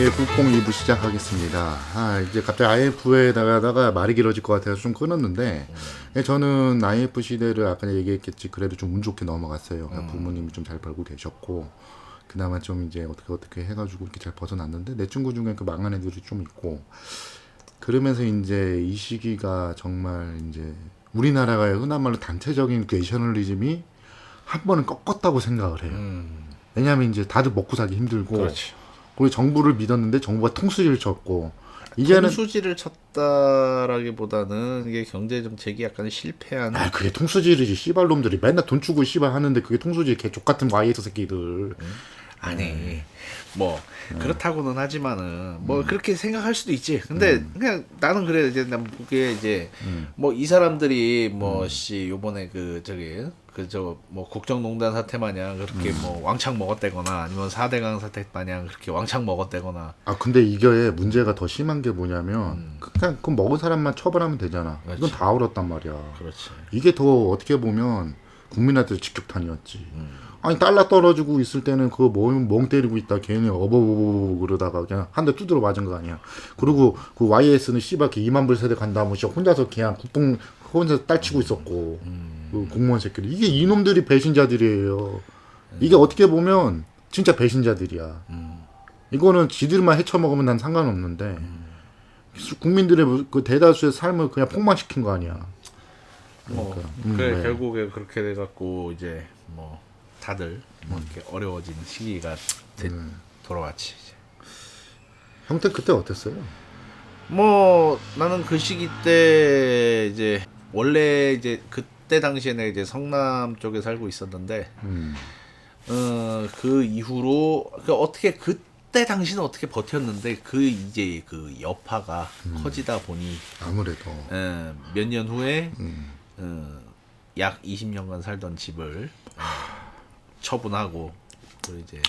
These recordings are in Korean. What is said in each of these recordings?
예, 국뽕 2부 시작하겠습니다. 이제 갑자기 IMF에다가 말이 길어질 것 같아서 좀 끊었는데, 예, 저는 IMF 시대를 아까 얘기했겠지, 그래도 좀 운 좋게 넘어갔어요. 그러니까 부모님이 좀 잘 벌고 계셨고, 그나마 좀 이제 어떻게 해가지고 이렇게 잘 벗어났는데, 내 친구 중에 그 망한 애들이 좀 있고, 그러면서 이제 이 시기가 정말 이제 우리나라가 흔한 말로 단체적인 내셔널리즘이 한 번은 꺾었다고 생각을 해요. 왜냐하면 이제 다들 먹고 살기 힘들고, 그렇지. 우리 정부를 믿었는데 정부가 통수리를 쳤고 이제는 통수지를 쳤다라기보다는 이게 경제 정책이 약간 실패한. 그게 통수질이지 씨발놈들이 맨날 돈 주고 씨발 하는데 그게 통수질 개 족같은 YS 새끼들. 아니 뭐 그렇다고는 하지만은 뭐 그렇게 생각할 수도 있지. 근데 그냥 나는 그래. 이제 난 보기에 이제 뭐 이 사람들이 뭐 씨 요번에 그 저기 저 뭐 국정농단 사태 마냥 그렇게 뭐 왕창 먹었대거나 아니면 4대강 사태 마냥 그렇게 왕창 먹었대거나. 근데 이게 문제가 더 심한 게 뭐냐면 그냥 그 먹은 사람만 처벌하면 되잖아. 그렇지. 이건 다 얼었단 말이야. 그렇지. 이게 더 어떻게 보면 국민한테 직격탄이었지. 아니 달러 떨어지고 있을 때는 그거 멍 때리고 있다 괜히 어버버버 그러다가 그냥 한 대 두드러 맞은 거 아니야. 그리고 그 YS는 씨발 2만 불 세대 간다면 씨 혼자서 그냥 국뽕 혼자 딸치고 있었고 그 공무원 새끼들 이게 이놈들이 배신자들이에요. 이게 어떻게 보면 진짜 배신자들이야. 이거는 지들만 헤쳐먹으면 난 상관없는데 국민들의 그 대다수의 삶을 그냥 폭망시킨 거 아니야. 뭐 그러니까, 그래 네. 결국에 그렇게 돼갖고 이제 뭐 다들 뭐 이렇게 어려워진 시기가 돌아왔지. 이제. 형태 그때 어땠어요? 뭐 나는 그 시기 때 이제 원래 이제 그때 당시에는 이제 성남 쪽에 살고 있었는데 그 이후로 그 어떻게 그때 당시는 어떻게 버텼는데 그 이제 그 여파가 커지다 보니 아무래도 몇 년 후에 약 20년간 살던 집을 처분하고 또 이제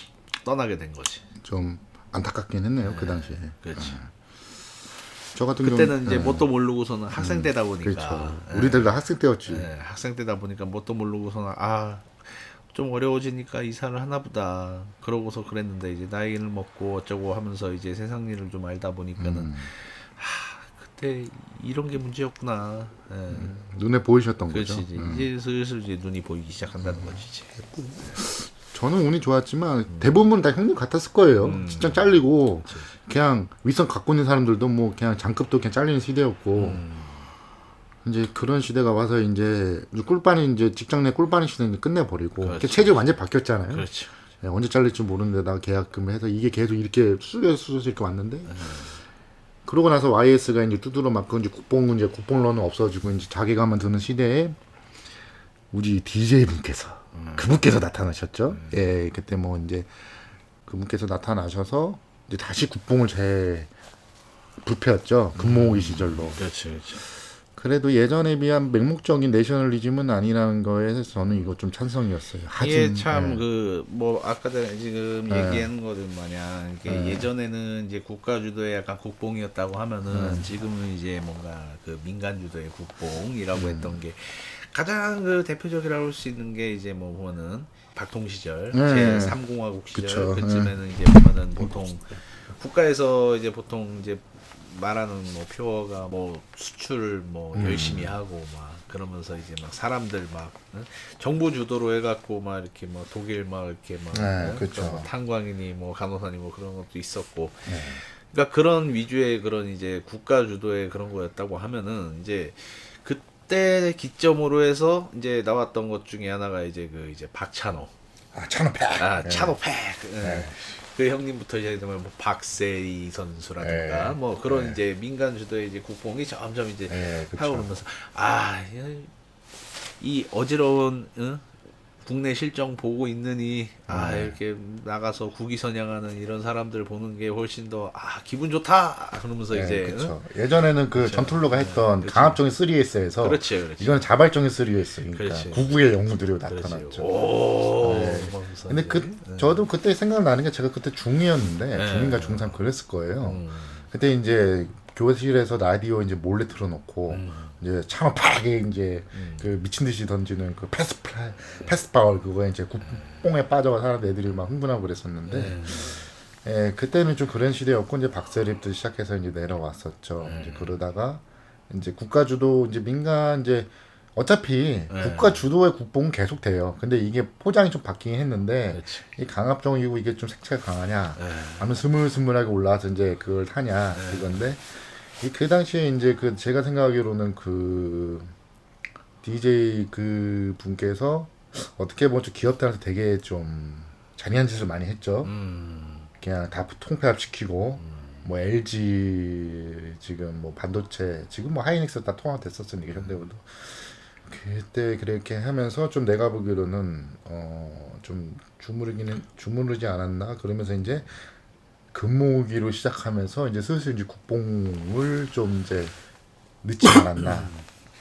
떠나게 된 거지. 좀 안타깝긴 했네요 그 당시에. 그렇지. 저 같은 그때는 경우는 이제 뭣도 모르고서는 학생 때다 보니까. 그렇죠. 우리들 다 학생 때였지. 학생 때다 보니까 뭣도 모르고서는 좀 어려워지니까 이사를 하나 보다. 그러고서 그랬는데 이제 나이를 먹고 어쩌고 하면서 이제 세상 일을 좀 알다 보니까는 그때 이런 게 문제였구나. 눈에 보이셨던 그렇지. 거죠. 이제 슬슬 이제 눈이 보이기 시작한다는 거지. 이제. 저는 운이 좋았지만 대부분 다 형님 같았을 거예요. 직장 잘리고 그냥 윗선 갖고 있는 사람들도 뭐 그냥 장급도 그냥 잘리는 시대였고 이제 그런 시대가 와서 이제 꿀빠는 이제 직장 내 꿀빠는 시대는 끝내버리고 그렇지. 체제 완전 바뀌었잖아요. 그렇죠. 네, 언제 잘릴지 모르는데 나 계약금 해서 이게 계속 이렇게 수수수 이렇게 왔는데 그러고 나서 YS가 이제 두드러 맞고 이제 국뽕론은 없어지고 이제 자괴감만 드는 시대에 우리 DJ 분께서 그분께서 나타나셨죠. 예, 그때 뭐 이제 그분께서 나타나셔서 이제 다시 국뽕을 불태웠죠. 금모으기 시절로. 그렇지. 그래도 예전에 비한 맹목적인 내셔널리즘은 아니라는 거에 저는 이거 좀 찬성이었어요. 이게 참 예. 그 뭐 아까 전에 지금 얘기하는 거든 마냥 이게 예전에는 이제 국가 주도의 약간 국뽕이었다고 하면은 지금은 이제 뭔가 그 민간 주도의 국뽕이라고 했던 게 가장 그 대표적이라고 할 수 있는 게 이제 뭐 보면은 박통 시절 제 3공화국 시절 그쵸. 그쯤에는 이제 보면은 보통 국가에서 이제 보통 이제 말하는 뭐 표어가 뭐 수출 뭐 열심히 하고 막 그러면서 이제 막 사람들 막 정부 주도로 해갖고 막 이렇게 뭐 독일 막 이렇게 막 그쵸. 뭐 탄광이니 뭐 간호사니 뭐 그런 것도 있었고 그러니까 그런 위주의 그런 이제 국가 주도의 그런 거였다고 하면은 이제 그때 기점으로 해서 이제 나왔던 것 중에 하나가 이제 그 이제 박찬호 찬호팩. 찬호팩 그 형님부터 이제 뭐 박세리 선수라든가 뭐 그런 이제 민간 주도의 이제 국뽕이 점점 이제 하오르면서 이 어지러운 국내 실정 보고 있느니 이렇게 나가서 국위선양하는 이런 사람들 보는 게 훨씬 더 기분 좋다 그러면서 이제 그쵸. 예전에는 그 전툴로가 했던 강압적인 3S에서 그렇지. 이건 자발적인 3S 그러니까 그렇지. 구구의 영웅들이 나타났죠. 근데 저도 그때 생각나는 게 제가 그때 중2였는데 중2인가 중3 그랬을 거예요. 그때 이제 교실에서 라디오 이제 몰래 틀어놓고 이제 창업하게 이제 그 미친 듯이 던지는 그 패스파울 그거에 이제 국뽕에 빠져가 사는 애들이 막 흥분하고 그랬었는데 그때는 좀 그런 시대였고 이제 박세립도 시작해서 이제 내려왔었죠. 이제 그러다가 이제 국가주도 이제 민간 이제 어차피 국가주도의 국뽕은 계속 돼요. 근데 이게 포장이 좀 바뀌긴 했는데 그렇지. 이 강압적이고 이게 좀 색채가 강하냐, 아니면 스물스물하게 올라와서 이제 그걸 하냐 이건데 그 당시에 이제 그 제가 생각하기로는 그 DJ 그 분께서 어떻게 보면 좀 기업들한테 되게 좀 잔인한 짓을 많이 했죠. 그냥 다 통폐합시키고 뭐 LG 지금 뭐 반도체 지금 뭐 하이닉스 다 통합됐었으니까 현대로도 그때 그렇게 하면서 좀 내가 보기로는 좀 주무르지 않았나 그러면서 이제 금모으기로 시작하면서 이제 슬슬 이제 국뽕을 좀 이제 늦지 않았나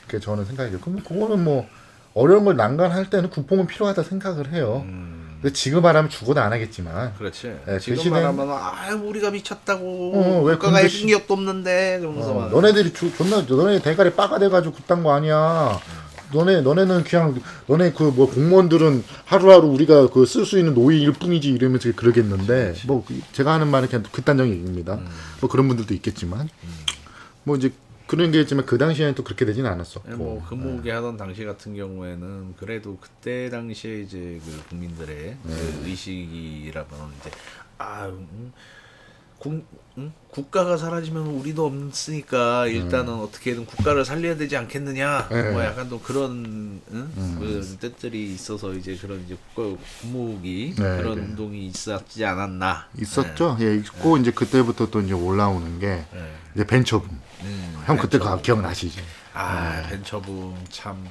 그렇게 저는 생각이 들고 그거는 뭐 어려운 걸 난간할 때는 국뽕은 필요하다 생각을 해요. 근데 지금 말하면 죽어도 안 하겠지만 그렇지. 그 지금 시대는- 말하면 우리가 미쳤다고 왜 국가가 군대 해준 게 없는데 그러면서 막 너네들이 존나 너네 대가리 빠가돼가지고 그딴 거 아니야. 너네는 그냥 너네 그 뭐 공무원들은 하루하루 우리가 그 쓸 수 있는 노예일 뿐이지 이러면서 그러겠는데 뭐 제가 하는 말은 그냥 극단적인 얘기입니다. 뭐 그런 분들도 있겠지만 뭐 이제 그런 게 있지만 그 당시에는 또 그렇게 되지는 않았었고. 뭐 금모으기 하던 당시 같은 경우에는 그래도 그때 당시에 이제 그 국민들의 그 의식이라면 이제 국가가 사라지면 우리도 없으니까 일단은 어떻게든 국가를 살려야 되지 않겠느냐 뭐 약간 또 그런 그 뜻들이 있어서 이제 그런 이제 국가 금모으기 그런 운동이 있었지 않았나 있었죠. 예, 있고 이제 그때부터 또 이제 올라오는 게 이제 벤처붐. 형 그때 그거 기억나시죠? 벤처붐 참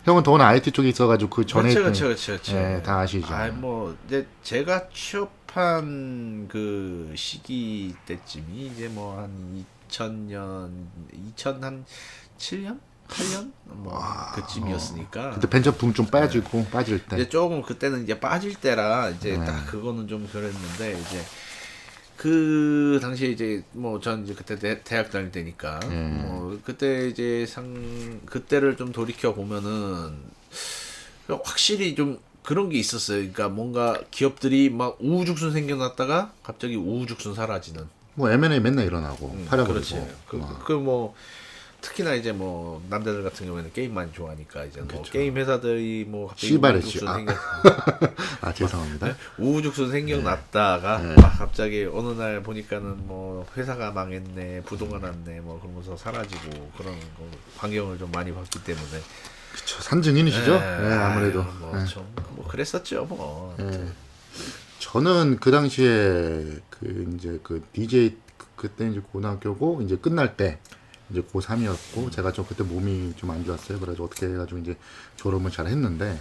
형은 더구나 IT 쪽에 있어가지고 그 전에 그렇죠. 예, 다 아시죠. 뭐 이제 제가 취업한 그 시기 때쯤이 이제 뭐 한 2007년, 8년 뭐 그쯤이었으니까. 그때 벤처붐 좀 빠지고 빠질 때. 이제 조금 그때는 이제 빠질 때라 이제 딱 그거는 좀 그랬는데 이제 그 당시에 이제 뭐 전 이제 그때 대학 다닐 때니까 뭐 그때 이제 그때를 좀 돌이켜 보면은 확실히 좀 그런 게 있었어요. 그러니까 뭔가 기업들이 막 우후죽순 생겨났다가 갑자기 우후죽순 사라지는. 뭐 M&A 맨날 일어나고 팔아버리고. 그렇지. 그 뭐 특히나 이제 뭐 남자들 같은 경우에는 게임 많이 좋아하니까 이제 뭐 게임 회사들이 뭐 갑자기 씨발했지. 우후죽순 생겨. 죄송합니다. 우후죽순 생겨났다가 갑자기 어느 날 보니까는 뭐 회사가 망했네, 부도가 났네, 뭐 그러면서 사라지고 그런 거 환경을 좀 많이 봤기 때문에. 그쵸, 산증인이시죠? 아무래도. 뭐 그랬었죠, 뭐. 저는 그 당시에 그 이제 그 DJ 그때 이제 고등학교고 이제 끝날 때 이제 고3이었고 제가 좀 그때 몸이 좀 안 좋았어요. 그래서 어떻게 해가지고 이제 졸업을 잘 했는데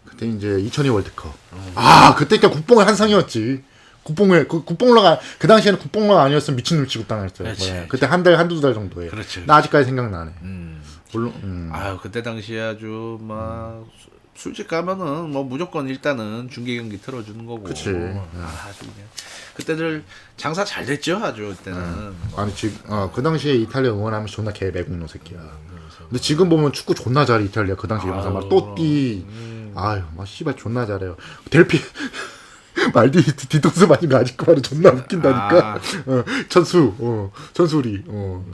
그때 이제 2002 월드컵. 그때 그러니까 국뽕의 한상이었지. 국뽕러가 그 당시에는 국뽕러가 아니었으면 미친놈 취급당했어요. 그때 한 달 한두 달 정도에. 나 아직까지 생각나네. 물론. 그때 당시에 아주 막 술집 가면은 뭐 무조건 일단은 중계 경기 틀어주는 거고. 그치. 아주 그냥 그때들 장사 잘 됐죠, 아주 그때는. 아니 지금 그 당시에 이탈리아 응원하면 존나 개 매국노 새끼야. 근데 지금 보면 축구 존나 잘해 이탈리아. 그 당시 영상 막 또띠. 막 씨발 존나 잘해요. 델피 말디 뒤통수 맞은 거 아직도 바로 존나 웃긴다니까. 천수리.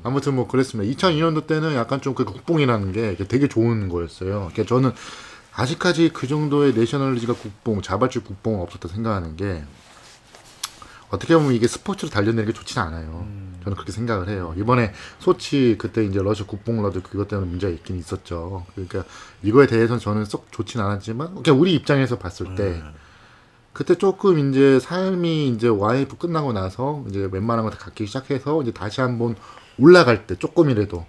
아무튼 뭐 그랬습니다. 2002년도 때는 약간 좀 그 국뽕이라는 게 되게 좋은 거였어요. 그러니까 저는 아직까지 그 정도의 내셔널리즈가 국뽕, 자발적 국뽕은 없었다 생각하는 게 어떻게 보면 이게 스포츠로 단련되는 게 좋지는 않아요. 저는 그렇게 생각을 해요. 이번에 소치 그때 이제 러시아 국뽕러도 그것 때문에 문제가 있긴 있었죠. 그러니까 이거에 대해서는 저는 썩 좋지는 않았지만, 그냥 우리 입장에서 봤을 때 그때 조금 이제 삶이 이제 와이프 끝나고 나서 이제 웬만한 거 다 갖기 시작해서 이제 다시 한번 올라갈 때 조금이라도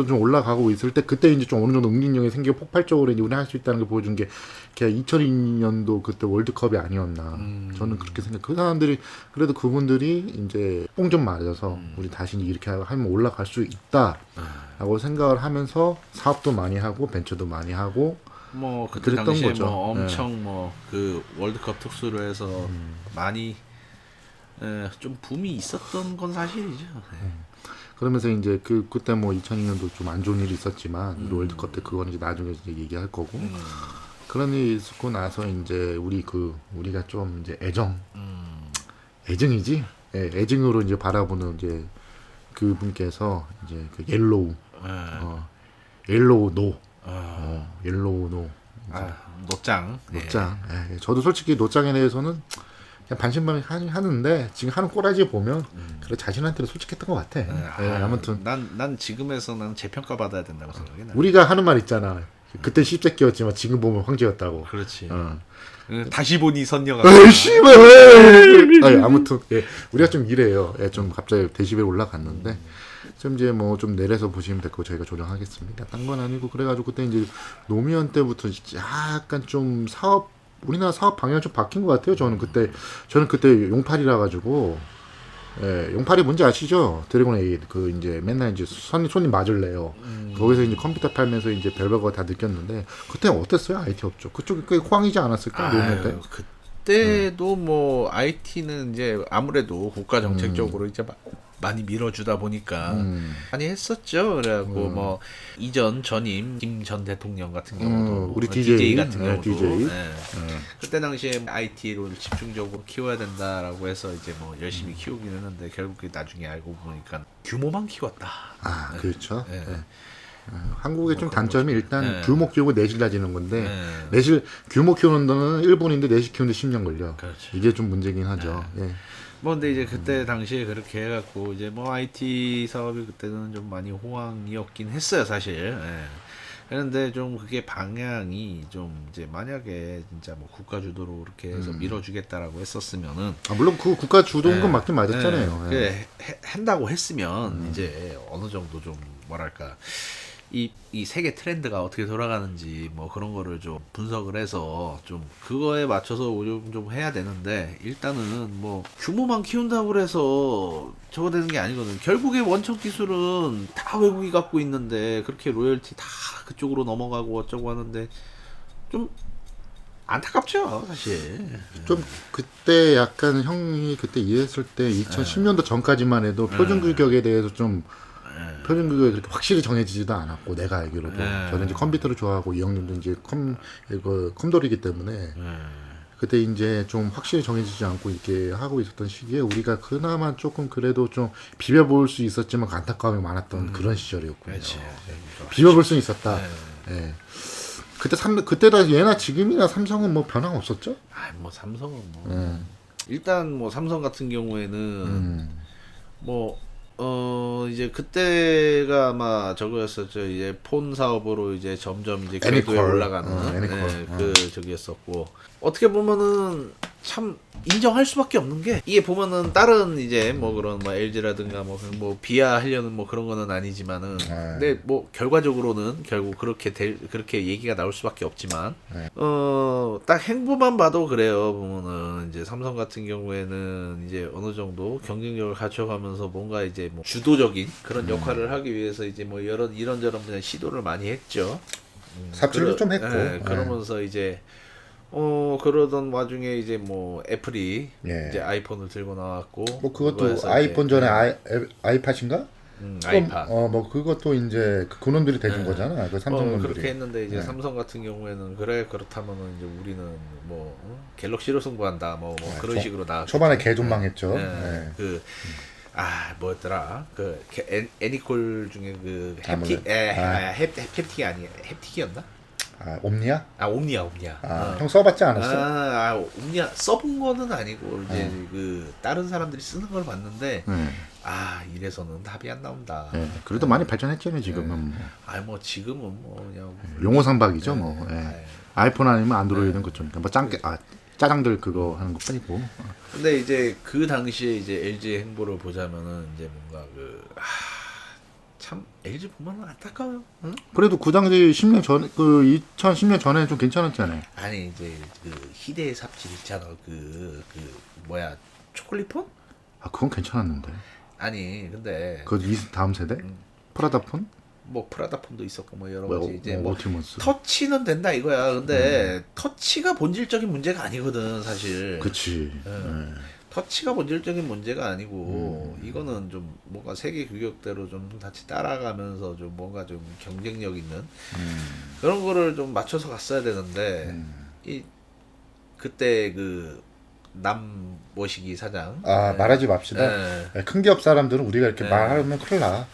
좀 올라가고 있을 때 그때 이제 좀 어느 정도 응징력이 생기고 폭발적으로 이제 우리 할 수 있다는 걸 보여준 게 그냥 2002년도 그때 월드컵이 아니었나. 저는 그렇게 생각. 그 사람들이 그래도 그분들이 이제 뽕 좀 맞아서 우리 다시 이렇게 하면 올라갈 수 있다라고 생각을 하면서 사업도 많이 하고 벤처도 많이 하고 뭐 그때 그랬던 당시에 거죠. 뭐 엄청 뭐 그 월드컵 특수로 해서 많이 좀 붐이 있었던 건 사실이죠. 그러면서 이제 그때 뭐 2002년도 좀 안 좋은 일이 있었지만 우리 월드컵 때 그거는 이제 나중에 이제 얘기할 거고 그런 일이 있고 나서 이제 우리가 좀 이제 애증이지? 예, 애증으로 이제 바라보는 이제 그분께서 이제 그 옐로우 노 노짱. 노짱. 예, 저도 솔직히 노짱에 대해서는 그냥 반신반의하는데 지금 하는 꼬라지 보면 그래 자신한테는 솔직했던 것 같아. 예, 아무튼 난 지금에서 난 재평가 받아야 된다고 생각해. 난. 우리가 하는 말 있잖아. 그때 씹새끼였지만 지금 보면 황제였다고. 그렇지. 어. 다시 보니 선녀가. 에이 씨발. 아니, 아무튼 예, 우리가 좀 이래요. 예, 좀 갑자기 데시벨 올라갔는데 좀 이제 뭐 좀 내려서 보시면 될 거 저희가 조정하겠습니다. 딴 건 아니고 그래가지고 그때 이제 노무현 때부터 약간 좀 우리나라 사업 방향이 좀 바뀐 것 같아요. 저는 그때 용팔이라 가지고 예, 용팔이 뭔지 아시죠? 드래곤 에잇 그 이제 맨날 이제 손님 맞을래요. 거기서 이제 컴퓨터 팔면서 이제 별거 다 느꼈는데 그때 어땠어요? IT 업종 그쪽이 꽤 호황이지 않았을까? 노무현 때? 그때도 뭐 IT는 이제 아무래도 국가 정책적으로 이제 많이 밀어주다 보니까 많이 했었죠. 그래갖고 뭐 이전 전임 김 전 대통령 같은 경우도 우리 DJ 같은 경우도 DJ. 그때 당시에 IT를 집중적으로 키워야 된다라고 해서 이제 뭐 열심히 키우긴 했는데 결국에 나중에 알고 보니까 규모만 키웠다. 아 그렇죠. 네. 예. 한국의 좀 단점이 일단 네. 규모 키우고 내실 다지는 건데 네. 규모 키우는 데는 일본인데 내실 키우는데 10년 걸려. 그렇죠. 이게 좀 문제긴 하죠. 예. 뭐 근데 이제 그때 당시에 그렇게 해갖고 이제 뭐 IT 사업이 그때는 좀 많이 호황이었긴 했어요 사실. 예. 그런데 좀 그게 방향이 좀 이제 만약에 진짜 뭐 국가 주도로 이렇게 해서 밀어주겠다라고 했었으면은 물론 그 국가 주도인 건 맞긴 맞았잖아요. 예. 한다고 했으면 이제 어느 정도 좀 뭐랄까 이 세계 트렌드가 어떻게 돌아가는지 뭐 그런 거를 좀 분석을 해서 좀 그거에 맞춰서 좀 해야 되는데 일단은 뭐 규모만 키운다고 해서 저거 되는 게 아니거든. 결국에 원천 기술은 다 외국이 갖고 있는데 그렇게 로열티 다 그쪽으로 넘어가고 어쩌고 하는데 좀 안타깝죠 사실. 좀 그때 약간 형이 그때 이해했을 때 2010년도 전까지만 해도 표준 규격에 대해서 좀 표준 규격이 그렇게 확실히 정해지지도 않았고 내가 알기로도 저는 이제 컴퓨터를 좋아하고 이 형님도 이제 컴돌이기 때문에 그때 이제 좀 확실히 정해지지 않고 이렇게 하고 있었던 시기에 우리가 그나마 조금 그래도 좀 비벼볼 수 있었지만 안타까움이 많았던 그런 시절이었군요. 그렇지. 비벼볼 수 있었다. 예. 그때다 예나 지금이나 삼성은 뭐 변화 없었죠? 뭐 삼성은 뭐 일단 뭐 삼성 같은 경우에는 이제 그때가 아마 저거였었죠. 이제 폰 사업으로 이제 점점 이제 궤도에 올라가는 저기였었고 어떻게 보면은 참 인정할 수밖에 없는 게 이게 보면은 다른 이제 뭐 그런 뭐 LG라든가 뭐 비하하려는 뭐 그런 거는 아니지만은 근데 뭐 결과적으로는 결국 그렇게 얘기가 나올 수밖에 없지만 딱 행보만 봐도 그래요. 보면은 이제 삼성 같은 경우에는 이제 어느 정도 경쟁력을 갖춰가면서 뭔가 이제 뭐 주도적인 그런 역할을 하기 위해서 이제 뭐 이런저런 그냥 시도를 많이 했죠. 삽질도 좀 했고 그러면서 이제 그러던 와중에 이제 뭐 애플이 이제 아이폰을 들고 나왔고 뭐 그것도 아이폰 전에 아이팟인가? 아이팟. 뭐 그것도 이제 그놈들이 대준 거잖아. 그 삼성 놈들이. 그렇게 했는데 이제 삼성 같은 경우에는 그렇다면은 이제 우리는 뭐 갤럭시로 승부한다 뭐 그런 식으로 나. 초반에 개존망했죠. 뭐였더라? 그 애니콜 중에 그 햅틱이 아니야. 햅틱이었나? 옴니아? 옴니아. 형 써봤지 않았어? 옴니아 써본 거는 아니고 이제 그 다른 사람들이 쓰는 걸 봤는데 이래서는 답이 안 나온다. 그래도 많이 발전했잖아요 지금은. 뭐 지금은 뭐 그냥 용어상박이죠 뭐. 아이폰 아니면 안드로이드는 그쪽이니까 뭐 짜장들 그거 하는 것 뿐이고. 근데 이제 그 당시에 이제 LG 행보를 보자면은 이제 뭔가 참 LG 보면 안타까워요. 응? 그래도 그 당시 10년 전, 2010년 전에 좀 괜찮았잖아요. 아니 이제 그 희대의 삽질 있잖아. 그 뭐야 초콜릿폰? 그건 괜찮았는데. 아니 근데 그 다음 세대? 프라다폰? 뭐 프라다폰도 있었고 뭐 여러 가지 이제 뭐 오티머스. 터치는 된다 이거야. 근데 터치가 본질적인 문제가 아니거든 사실. 그치. 터치가 본질적인 문제가 아니고 이거는 좀 뭔가 세계 규격대로 좀 같이 따라가면서 좀 뭔가 좀 경쟁력 있는 그런 거를 좀 맞춰서 갔어야 되는데 이 그때 그 남모시기 사장 말하지 맙시다. 예. 큰 기업 사람들은 우리가 이렇게 예. 말하면 큰일 나.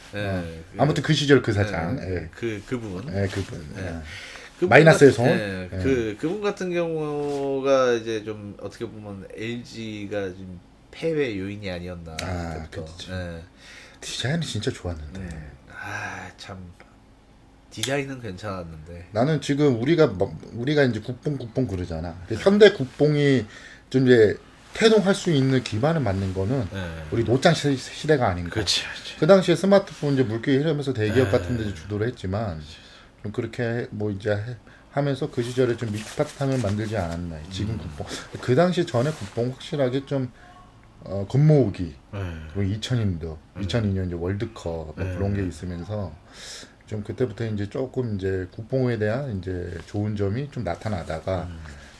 아무튼 그 시절 그 사장. 예. 그분 그분. 그분 마이너스의 같은- 손? 예, 그분 같은 경우가 이제 좀 어떻게 보면 LG가 좀 패배 요인이 아니었나. 그때부터. 그치. 예. 디자인이 진짜 좋았는데. 참 디자인은 괜찮았는데. 나는 지금 우리가 이제 국뽕 그러잖아. 근데 현대 국뽕이 좀 이제 태동할 수 있는 기반을 만든 거는 예. 우리 노장 시대가 아닌가. 그렇지. 그 당시에 스마트폰 이제 물결이 흐르면서 대기업 같은 데 주도를 했지만 좀 그렇게 뭐 이제 하면서 그 시절에 좀 밑바탕을 만들지 않았나. 지금 국뽕. 그 당시 전에 국뽕 확실하게 좀 겉모으기. 그리고 2002년 이제 월드컵 뭐 그런 게 있으면서 좀 그때부터 이제 조금 이제 국뽕에 대한 이제 좋은 점이 좀 나타나다가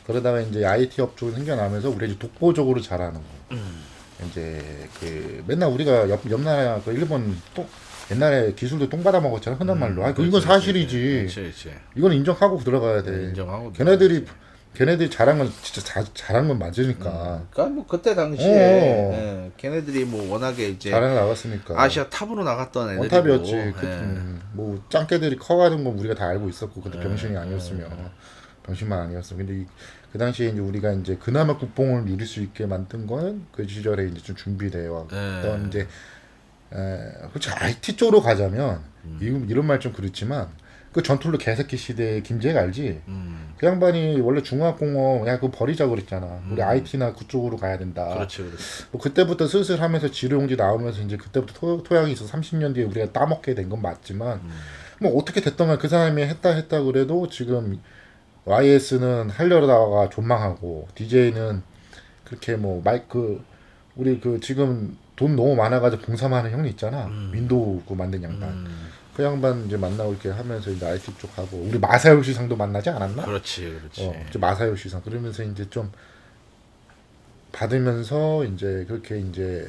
그러다가 이제 IT 업종이 생겨나면서 우리가 이제 독보적으로 잘하는 거. 이제 그 맨날 우리가 옆나라 그 일본 또 옛날에 기술도 똥 받아 먹었잖아 흔한 말로. 이건 사실이지. 그렇지. 이건 인정하고 들어가야 돼. 인정하고. 걔네들이 잘한 건 진짜 잘한 건 맞으니까. 그러니까 뭐 그때 당시에 예, 걔네들이 뭐 워낙에 이제 잘 나갔으니까. 아시아 탑으로 나갔던 애들이고. 원탑이었지. 예. 뭐 짱깨들이 커가는 건 우리가 다 알고 있었고 그때 병신이 아니었으면 병신만 아니었으면. 근데 그 당시에 이제 우리가 이제 그나마 국뽕을 누릴 수 있게 만든 거는 그 시절에 이제 좀 준비되어 왔던 이제 그렇죠. IT 쪽으로 가자면 이런 말 좀 그렇지만 그 전투로 개새끼 시대의 김재가 알지? 그 양반이 원래 중화공업 야 그거 버리자 그랬잖아. 우리 IT나 그쪽으로 가야 된다. 그렇지. 뭐 그때부터 슬슬 하면서 지뢰용지 나오면서 이제 그때부터 토양이 있어 30년 뒤에 우리가 따먹게 된 건 맞지만 뭐 어떻게 됐던 간 그 사람이 했다 그래도 지금 YS는 하려다가 존망하고 DJ는 그렇게 뭐 마이크 우리 그 지금 돈 너무 많아가지고 봉사만 하는 형이 있잖아. 윈도우 그 만든 양반. 그 양반 이제 만나고 이렇게 하면서 이제 IT 쪽 하고 우리 마사요시 상도 만나지 않았나? 그렇지. 이제 마사요시 상 그러면서 이제 좀 받으면서 이제 그렇게 이제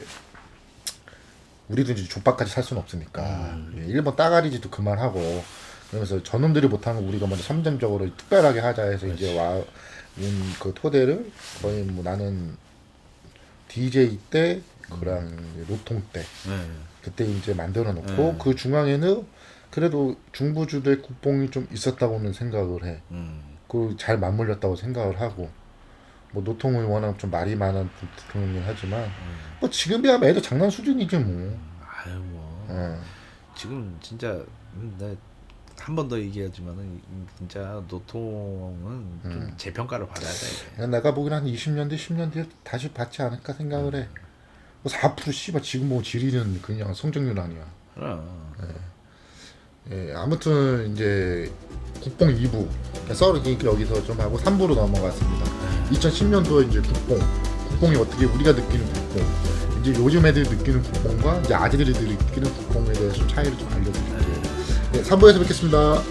우리도 이제 족박까지 살 수는 없으니까 일본 따가리지도 그만하고 그러면서 저놈들이 못하는 거 우리가 먼저 선점적으로 특별하게 하자 해서 이제 그 토대를 거의 뭐 나는 DJ 때 그랑 노통 때 그때 이제 만들어 놓고 그 중앙에는 그래도 중부주도의 국뽕이 좀 있었다고는 생각을 해. 그 잘 맞물렸다고 생각을 하고 뭐 노통은 워낙 좀 말이 많은 대통령이긴 하지만 뭐 지금이야 애들 장난 수준이지 뭐. 아유 뭐 지금 진짜 한 번 더 얘기하지만은 진짜 노통은 좀 재평가를 받아야 돼. 내가 보기엔 한 20년 뒤 10년 뒤에 다시 받지 않을까 생각을 해. 뭐 4% 씨발 지금 뭐 지리는 그냥 성장률 아니야. 예, 아무튼 이제 국뽕 2부 썰기 여기서 좀 하고 3부로 넘어갔습니다. 2010년도에 이제 국뽕이 어떻게 우리가 느끼는 국뽕, 이제 요즘 애들이 느끼는 국뽕과 이제 아재들이 느끼는 국뽕에 대해서 좀 차이를 좀 알려드릴게요. 네, 3부에서 뵙겠습니다.